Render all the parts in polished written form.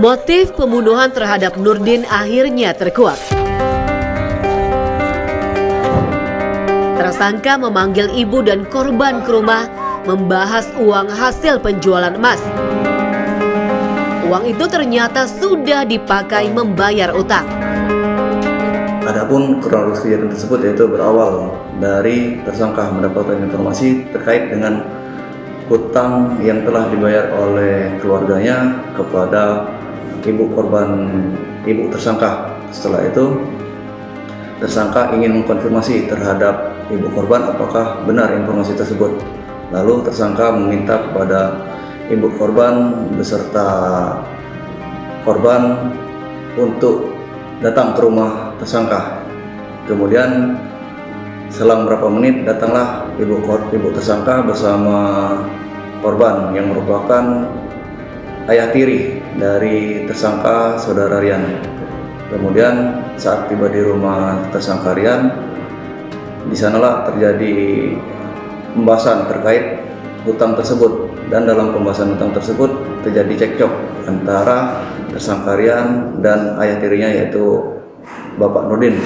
Motif pembunuhan terhadap Nurdin akhirnya terkuak. Tersangka memanggil ibu dan korban ke rumah membahas uang hasil penjualan emas. Uang itu ternyata sudah dipakai membayar utang. Adapun kronologi kejadian tersebut yaitu berawal dari tersangka mendapatkan informasi terkait dengan hutang yang telah dibayar oleh keluarganya kepada ibu tersangka. Setelah itu tersangka ingin mengkonfirmasi terhadap ibu korban apakah benar informasi tersebut. Lalu tersangka meminta kepada ibu korban beserta korban untuk datang ke rumah tersangka. Kemudian selang beberapa menit datanglah ibu tersangka bersama korban yang merupakan ayah tiri dari tersangka saudara Rian. Kemudian saat tiba di rumah tersangka Rian, di sanalah terjadi pembahasan terkait hutang tersebut, dan dalam pembahasan hutang tersebut terjadi cekcok antara tersangka Rian dan ayah tirinya yaitu Bapak Nurdin.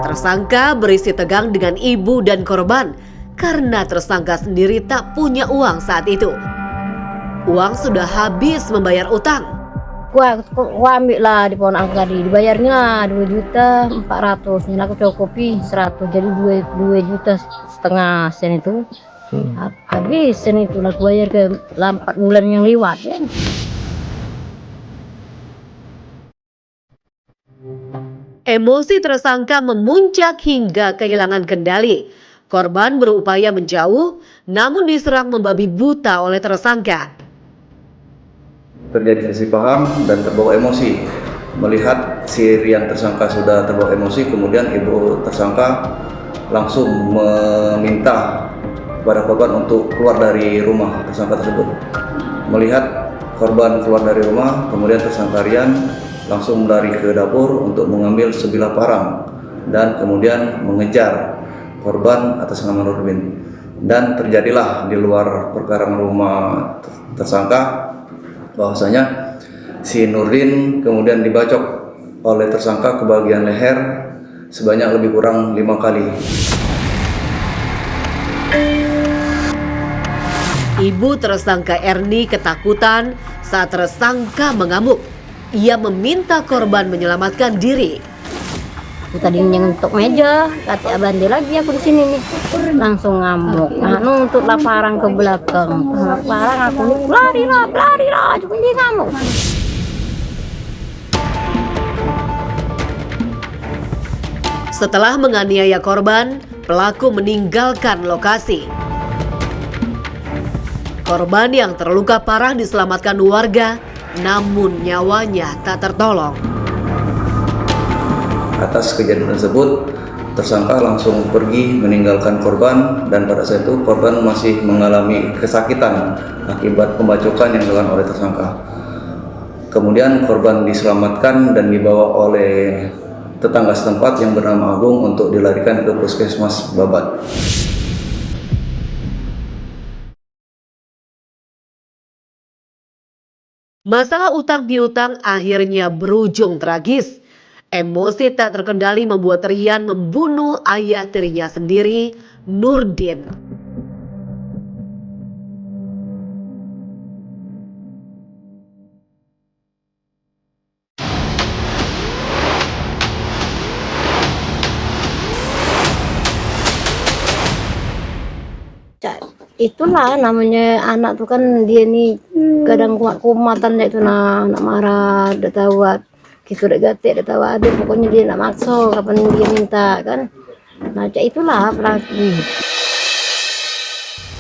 Tersangka berisi tegang dengan ibu dan korban karena tersangka sendiri tak punya uang saat itu. Uang sudah habis membayar utang. Gua ambil lah di pohon aku tadi, dibayarnya 2.400.000, ini aku cukupi 100, jadi 2,5 juta sen itu. Habis sen itu lah aku bayar ke 4 bulan yang lewat ya. Emosi tersangka memuncak hingga kehilangan kendali. Korban berupaya menjauh, namun diserang membabi buta oleh tersangka. Terjadi selisih paham dan terbawa emosi. Melihat si Rian tersangka sudah terbawa emosi, kemudian ibu tersangka langsung meminta kepada korban untuk keluar dari rumah tersangka tersebut. Melihat korban keluar dari rumah, kemudian tersangka Rian langsung lari ke dapur untuk mengambil sebilah parang dan kemudian mengejar korban atas nama Nurdin. Dan terjadilah di luar perkarangan rumah tersangka bahwasanya si Nurdin kemudian dibacok oleh tersangka ke bagian leher sebanyak lebih kurang 5 kali. Ibu tersangka Erni ketakutan saat tersangka mengamuk. Ia meminta korban menyelamatkan diri. Aku tadi nyentuk meja, kata abande lagi aku di sini nih, langsung ngamuk. Untuk laparan ke belakang, laparan aku nih lari lah, cuma dia ngamuk. Setelah menganiaya korban, pelaku meninggalkan lokasi. Korban yang terluka parah diselamatkan warga, namun nyawanya tak tertolong. Atas kejadian tersebut, tersangka langsung pergi meninggalkan korban, dan pada saat itu korban masih mengalami kesakitan akibat pembacokan yang dilakukan oleh tersangka. Kemudian korban diselamatkan dan dibawa oleh tetangga setempat yang bernama Agung untuk dilarikan ke Puskesmas Babat. Masalah utang piutang akhirnya berujung tragis. Emosi tak terkendali membuat Rian membunuh ayah tirinya sendiri, Nurdin. Itulah namanya anak tuh kan, dia nih kadang kumatan itu anak marah, udah tahu gitu, udah gatek, udah tahu ada, pokoknya dia nak maksa kapan dia minta kan. Nah itulah pelaku.